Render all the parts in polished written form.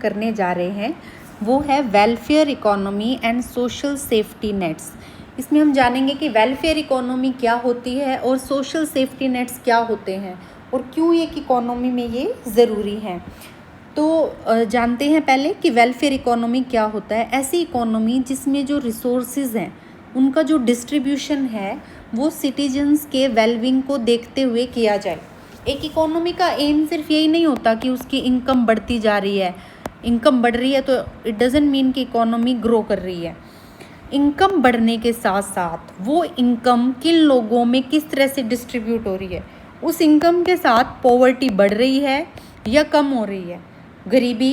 करने जा रहे हैं वो है welfare economy and social safety nets. इसमें हम जानेंगे कि वेलफेयर इकोनॉमी क्या होती है और सोशल सेफ्टी नेट्स क्या होते हैं और क्यों एक इकोनॉमी में ये ज़रूरी है। तो जानते हैं पहले कि वेलफेयर इकोनॉमी क्या होता है। ऐसी इकोनॉमी जिसमें जो रिसोर्सेज हैं उनका जो डिस्ट्रीब्यूशन है वो सिटीजन्स के वेलबींग को देखते हुए किया जाए। एक इकोनॉमी का एम सिर्फ यही नहीं होता कि उसकी इनकम बढ़ती जा रही है, इनकम बढ़ रही है तो इट डज़ंट मीन कि इकोनॉमी ग्रो कर रही है। इनकम बढ़ने के साथ साथ वो इनकम किन लोगों में किस तरह से डिस्ट्रीब्यूट हो रही है, उस इनकम के साथ पॉवर्टी बढ़ रही है या कम हो रही है, गरीबी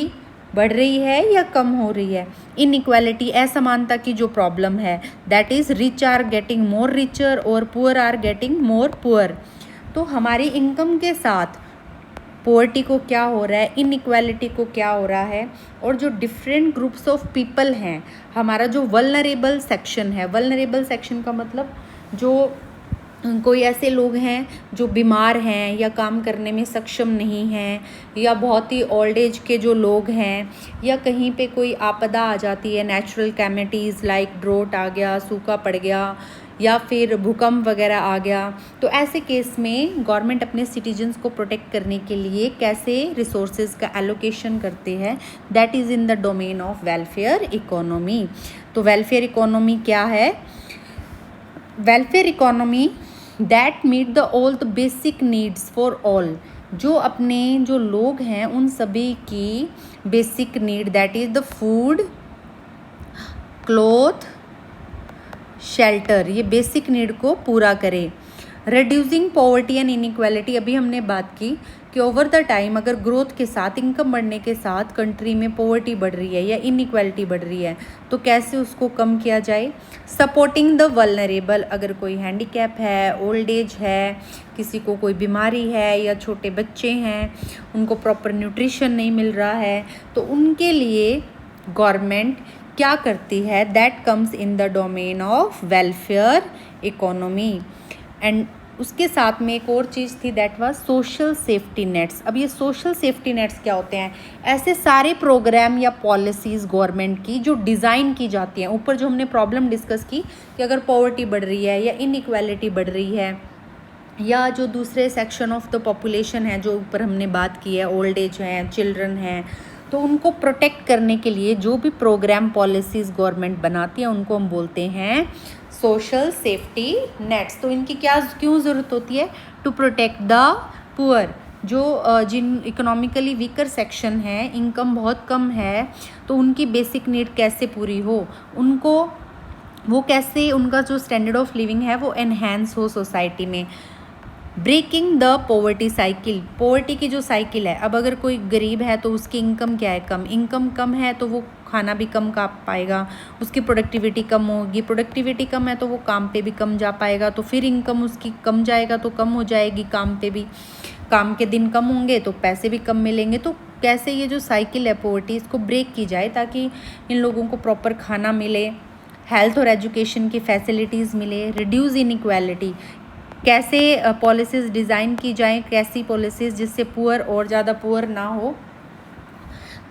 बढ़ रही है या कम हो रही है, इनइक्वालिटी असमानता की जो प्रॉब्लम है that is rich are getting more richer और poor are getting more poor. तो हमारी इनकम के साथ पॉवर्टी को क्या हो रहा है, इनइक्वालिटी को क्या हो रहा है, और जो डिफरेंट ग्रुप्स ऑफ पीपल हैं, हमारा जो वल्नरेबल सेक्शन है, वल्नरेबल सेक्शन का मतलब जो कोई ऐसे लोग हैं जो बीमार हैं या काम करने में सक्षम नहीं हैं, या बहुत ही ओल्ड एज के जो लोग हैं, या कहीं पे कोई आपदा आ जाती है, नेचुरल कैलेमिटीज़ लाइक ड्रोट आ गया, सूखा पड़ गया, या फिर भूकंप वगैरह आ गया। तो ऐसे केस में गवर्नमेंट अपने सिटीजन्स को प्रोटेक्ट करने के लिए कैसे रिसोर्सेज का एलोकेशन करते हैं, that is in the domain of welfare economy. तो वेलफेयर इकोनॉमी क्या है? Welfare economy that meet the all the basic needs for all, जो अपने जो लोग हैं उन सभी की basic need that is the food, cloth, shelter, ये बेसिक नीड को पूरा करे। रिड्यूसिंग पॉवर्टी एंड इनइक्वालिटी, अभी हमने बात की कि ओवर द टाइम अगर ग्रोथ के साथ, इनकम बढ़ने के साथ कंट्री में पॉवर्टी बढ़ रही है या इनइक्वालिटी बढ़ रही है तो कैसे उसको कम किया जाए। सपोर्टिंग द वल्नरेबल, अगर कोई हैंडीकैप है, ओल्ड एज है, किसी को कोई बीमारी है या छोटे बच्चे हैं उनको प्रॉपर न्यूट्रिशन नहीं मिल रहा है, तो उनके लिए गवर्नमेंट क्या करती है, that comes in the domain of welfare economy. And उसके साथ में एक और चीज़ थी that was social safety nets. अब ये सोशल सेफ्टी नेट्स क्या होते हैं? ऐसे सारे प्रोग्राम या पॉलिसीज़ गवर्नमेंट की जो डिज़ाइन की जाती हैं, ऊपर जो हमने प्रॉब्लम डिस्कस की कि अगर पॉवर्टी बढ़ रही है या इनइक्वालिटी बढ़ रही है, या जो दूसरे सेक्शन ऑफ द पॉपुलेशन है जो ऊपर हमने बात की है, ओल्ड एज हैं, चिल्ड्रन हैं, तो उनको प्रोटेक्ट करने के लिए जो भी प्रोग्राम पॉलिसीज़ गवर्नमेंट बनाती है उनको हम बोलते हैं सोशल सेफ्टी नेट्स। तो इनकी क्यों ज़रूरत होती है? टू प्रोटेक्ट द पुअर, जो जिन इकोनॉमिकली वीकर सेक्शन है, इनकम बहुत कम है, तो उनकी बेसिक नीड कैसे पूरी हो, उनको वो कैसे उनका जो स्टैंडर्ड ऑफ लिविंग है वो एनहेंस हो सोसाइटी में। Breaking the poverty cycle, poverty की जो साइकिल है, अब अगर कोई गरीब है तो उसकी इनकम क्या है, कम, इनकम कम है तो वो खाना भी कम खा पाएगा, उसकी प्रोडक्टिविटी कम होगी, प्रोडक्टिविटी कम है तो वो काम पे भी कम जा पाएगा, तो फिर इनकम उसकी कम जाएगा तो कम हो जाएगी, काम पे भी, काम के दिन कम होंगे तो पैसे भी कम मिलेंगे। तो कैसे ये जो साइकिल है पॉवर्टी, इसको ब्रेक की जाए ताकि इन लोगों को प्रॉपर खाना मिले, हेल्थ और एजुकेशन की फैसिलिटीज़ मिले, रिड्यूस इनइक्वालिटी, कैसे पॉलिसीज़ डिज़ाइन की जाएं, कैसी पॉलिसीज़ जिससे पुअर और ज़्यादा पुअर ना हो।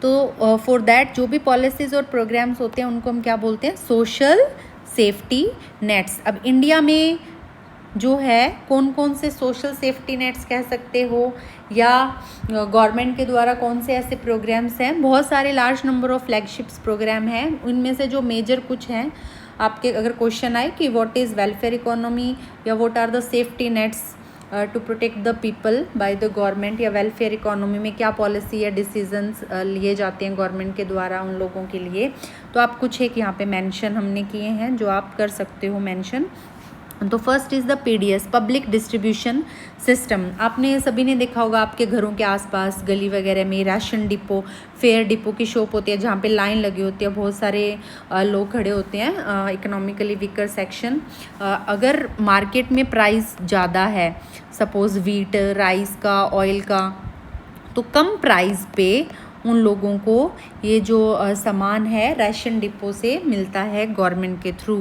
तो फॉर दैट जो भी पॉलिसीज़ और प्रोग्राम्स होते हैं उनको हम क्या बोलते हैं? Social safety nets. अब इंडिया में जो है कौन कौन से सोशल सेफ्टी नेट्स कह सकते हो, या गवर्नमेंट के द्वारा कौन से ऐसे प्रोग्राम्स हैं? बहुत सारे large number of flagships program हैं, उनमें से जो मेजर कुछ हैं, आपके अगर क्वेश्चन आए कि व्हाट इज़ वेलफेयर इकोनॉमी या what are the safety nets to protect the people by the government, या वेलफेयर इकोनॉमी में क्या पॉलिसी या डिसीजंस लिए जाते हैं गवर्नमेंट के द्वारा उन लोगों के लिए, तो आप कुछ एक यहाँ पे मेंशन हमने किए हैं जो आप कर सकते हो मेंशन। तो first is the PDS, public distribution system. आपने सभी ने देखा होगा आपके घरों के आसपास गली वगैरह में राशन डिपो, फेयर डिपो की शॉप होती है जहाँ पे लाइन लगी होती है, बहुत सारे लोग खड़े होते हैं, इकोनॉमिकली वीकर सेक्शन। अगर मार्केट में प्राइस ज़्यादा है, सपोज़ वीट, राइस का, ऑयल का, तो कम प्राइस पे उन लोगों को ये जो सामान है राशन डिपो से मिलता है गवर्नमेंट के थ्रू,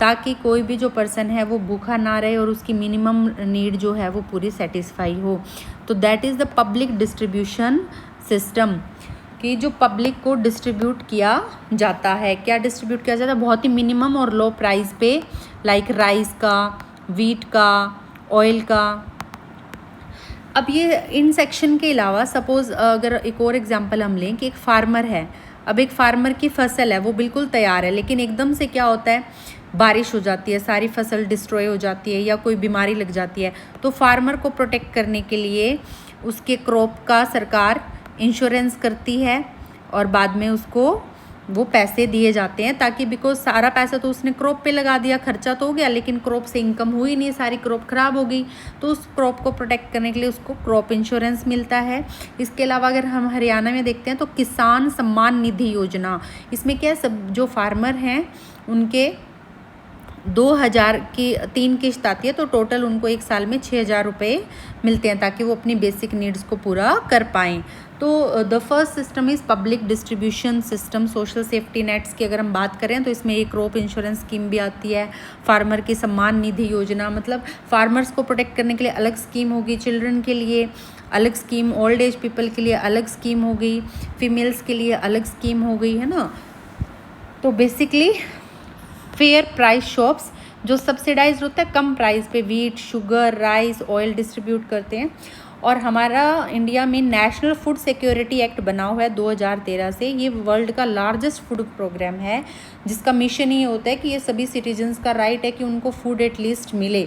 ताकि कोई भी जो पर्सन है वो भूखा ना रहे और उसकी मिनिमम नीड जो है वो पूरी सेटिस्फाई हो। तो that is the public distribution system. कि जो पब्लिक को डिस्ट्रीब्यूट किया जाता है। क्या डिस्ट्रीब्यूट किया जाता है? बहुत ही मिनिमम और लो प्राइस पे, लाइक राइस का, वीट का, ऑयल का। अब ये इन सेक्शन के अलावा सपोज़ अगर एक और एग्जांपल हम लें कि एक फार्मर है, अब एक फार्मर की फसल है, वो बिल्कुल तैयार है, लेकिन एकदम से क्या होता है, बारिश हो जाती है, सारी फसल डिस्ट्रॉय हो जाती है या कोई बीमारी लग जाती है। तो फार्मर को प्रोटेक्ट करने के लिए उसके क्रॉप का सरकार इंश्योरेंस करती है और बाद में उसको वो पैसे दिए जाते हैं, ताकि बिकॉज सारा पैसा तो उसने क्रॉप पे लगा दिया, खर्चा तो हो गया, लेकिन क्रॉप से इनकम हुई नहीं, सारी क्रॉप खराब हो गई। तो उस क्रॉप को प्रोटेक्ट करने के लिए उसको क्रॉप इंश्योरेंस मिलता है। इसके अलावा अगर हम हरियाणा में देखते हैं तो किसान सम्मान निधि योजना, इसमें क्या है, सब जो फार्मर हैं उनके 2000 की 3 किश्त आती है, तो टोटल उनको एक साल में 6000 रुपये मिलते हैं, ताकि वो अपनी बेसिक नीड्स को पूरा कर पाएँ। तो the first system is public distribution system. Social safety nets की अगर हम बात करें तो इसमें एक क्रॉप इंश्योरेंस स्कीम भी आती है, फार्मर की सम्मान निधि योजना, मतलब फार्मर्स को प्रोटेक्ट करने के लिए अलग स्कीम होगी, चिल्ड्रन के लिए अलग स्कीम, ओल्ड एज पीपल के लिए अलग स्कीम हो गई, फीमेल्स के लिए अलग स्कीम हो गई, है ना। तो बेसिकली फेयर प्राइस शॉप्स जो सब्सिडाइज होता है, कम प्राइस पे wheat, sugar, rice, oil distribute करते हैं। और हमारा इंडिया में नेशनल फूड सिक्योरिटी एक्ट बना हुआ है 2013 से। ये वर्ल्ड का लार्जेस्ट फूड प्रोग्राम है, जिसका मिशन ये होता है कि ये सभी सिटीजन्स का राइट है कि उनको फूड एटलीस्ट मिले।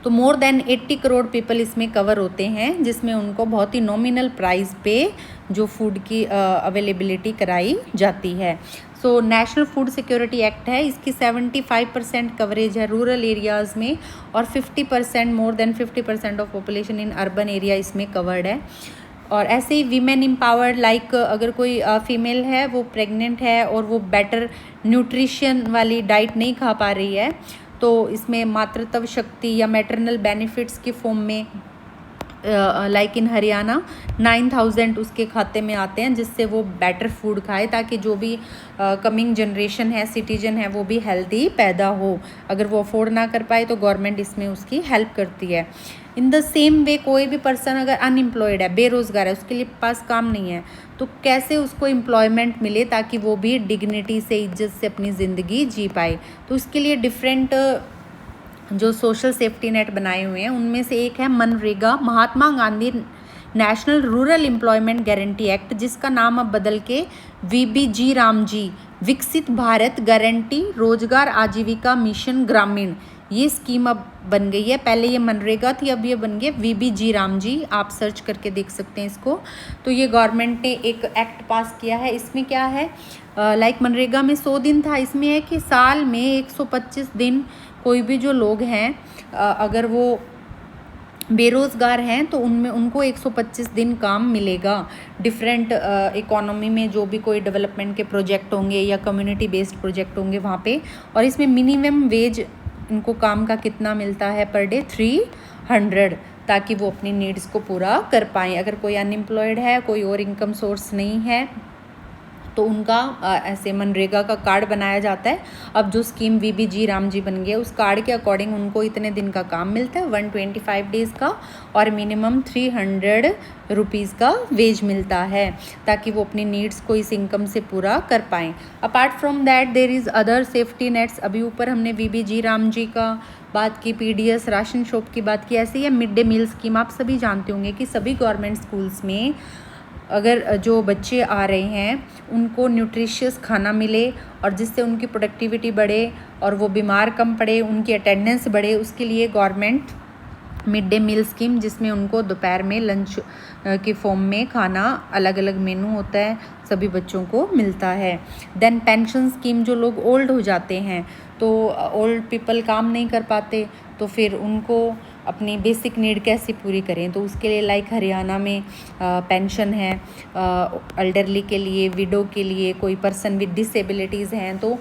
तो मोर देन 80 करोड़ पीपल इसमें कवर होते हैं, जिसमें उनको बहुत ही नॉमिनल प्राइस पे जो फूड की अवेलेबिलिटी कराई जाती है। So national food security act है, इसकी 75% कवरेज है रूरल एरियाज़ में, और 50% more than 50% of population in urban area इसमें कवर्ड है। और ऐसे ही वीमेन एम्पावर्ड, लाइक अगर कोई फीमेल है, वो प्रेग्नेंट है और वो बेटर न्यूट्रिशन वाली डाइट नहीं खा पा रही है, तो इसमें मातृत्व शक्ति या मैटरनल बेनिफिट्स की फॉर्म में लाइक इन हरियाणा 9000 उसके खाते में आते हैं, जिससे वो बेटर फूड खाए, ताकि जो भी कमिंग जनरेशन है, सिटीजन है, वो भी हेल्दी पैदा हो। अगर वो अफोर्ड ना कर पाए तो गवर्नमेंट इसमें उसकी हेल्प करती है। इन द सेम वे कोई भी पर्सन अगर अनएम्प्लॉयड है, बेरोज़गार है, उसके लिए पास काम नहीं है, तो कैसे उसको एम्प्लॉयमेंट मिले ताकि वो भी डिग्निटी से, इज्जत से अपनी ज़िंदगी जी पाए। तो उसके लिए डिफरेंट जो सोशल सेफ्टी नेट बनाए हुए हैं, उनमें से एक है MNREGA, Mahatma Gandhi national rural employment guarantee act, जिसका नाम अब बदल के VBG रामजी, विकसित भारत गारंटी रोजगार आजीविका मिशन ग्रामीण, ये स्कीम अब बन गई है। पहले ये मनरेगा थी, अब ये बन गई VBG रामजी, आप सर्च करके देख सकते हैं इसको। तो ये गवर्नमेंट ने एक एक्ट पास किया है। इसमें क्या है, लाइक मनरेगा में 100 दिन था, इसमें है कि साल में 125 दिन कोई भी जो लोग हैं, अगर वो बेरोज़गार हैं तो उनमें उनको 125 दिन काम मिलेगा। डिफरेंट इकोनॉमी में जो भी कोई डेवलपमेंट के प्रोजेक्ट होंगे या कम्युनिटी बेस्ड प्रोजेक्ट होंगे वहाँ पे, और इसमें मिनिमम वेज इनको काम का कितना मिलता है पर डे, 300, ताकि वो अपनी नीड्स को पूरा कर पाएँ। अगर कोई अनएम्प्लॉयड है, कोई और इनकम सोर्स नहीं है, तो उनका ऐसे मनरेगा का कार्ड बनाया जाता है। अब जो स्कीम VBG रामजी बन गया, उस कार्ड के अकॉर्डिंग उनको इतने दिन का काम मिलता है, 125 डेज़ का, और मिनिमम 300 रुपीज़ का वेज मिलता है, ताकि वो अपनी नीड्स को इस इनकम से पूरा कर पाएँ। Apart from that there is other safety nets. अभी ऊपर हमने VBG रामजी का बात की, PDS राशन शॉप की बात की। ऐसे ही है मिड डे मील स्कीम, आप सभी जानते होंगे कि सभी गवर्नमेंट स्कूल्स में अगर जो बच्चे आ रहे हैं उनको न्यूट्रिशियस खाना मिले, और जिससे उनकी प्रोडक्टिविटी बढ़े और वो बीमार कम पड़े, उनकी अटेंडेंस बढ़े, उसके लिए government mid day meal scheme, जिसमें उनको दोपहर में लंच की फॉर्म में खाना, अलग अलग मेनू होता है, सभी बच्चों को मिलता है। देन पेंशन स्कीम, जो लोग ओल्ड हो जाते हैं, तो ओल्ड पीपल काम नहीं कर पाते, तो फिर उनको अपनी बेसिक नीड कैसे पूरी करें, तो उसके लिए लाइक हरियाणा में पेंशन है एल्डरली के लिए, विडो के लिए, कोई पर्सन विद डिसेबिलिटीज़ हैं तो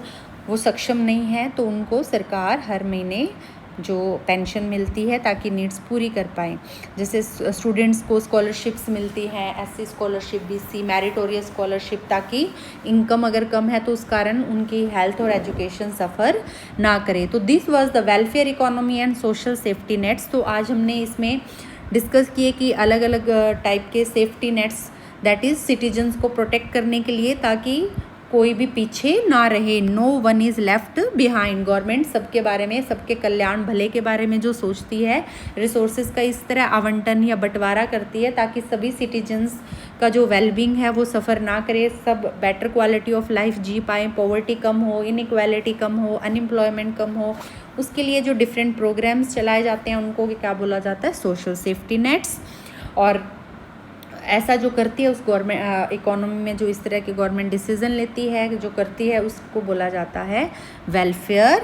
वो सक्षम नहीं है, तो उनको सरकार हर महीने जो पेंशन मिलती है ताकि नीड्स पूरी कर पाएँ। जैसे स्टूडेंट्स को स्कॉलरशिप्स मिलती हैं, SC scholarship, BC meritorious scholarship, ताकि इनकम अगर कम है तो उस कारण उनकी हेल्थ और एजुकेशन सफ़र ना करे। तो this was the welfare economy and social safety nets. तो आज हमने इसमें डिस्कस किए कि अलग अलग टाइप के safety nets that is citizens को प्रोटेक्ट करने के लिए, ताकि कोई भी पीछे ना रहे, no one is left behind. Government सबके बारे में, सबके कल्याण भले के बारे में जो सोचती है, रिसोर्सेज का इस तरह आवंटन या बंटवारा करती है ताकि सभी सिटीजन्स का जो वेलबींग है वो सफ़र ना करे, सब बेटर क्वालिटी ऑफ लाइफ जी पाएँ, पॉवर्टी कम हो, इनइक्वालिटी कम हो, अनएम्प्लॉयमेंट कम हो। उसके लिए जो डिफरेंट प्रोग्राम्स चलाए जाते हैं उनको क्या बोला जाता है, सोशल सेफ्टी नेट्स। और ऐसा जो करती है उस गवर्नमेंट इकोनॉमी में जो इस तरह के गवर्नमेंट डिसीजन लेती है, जो करती है, उसको बोला जाता है वेलफेयर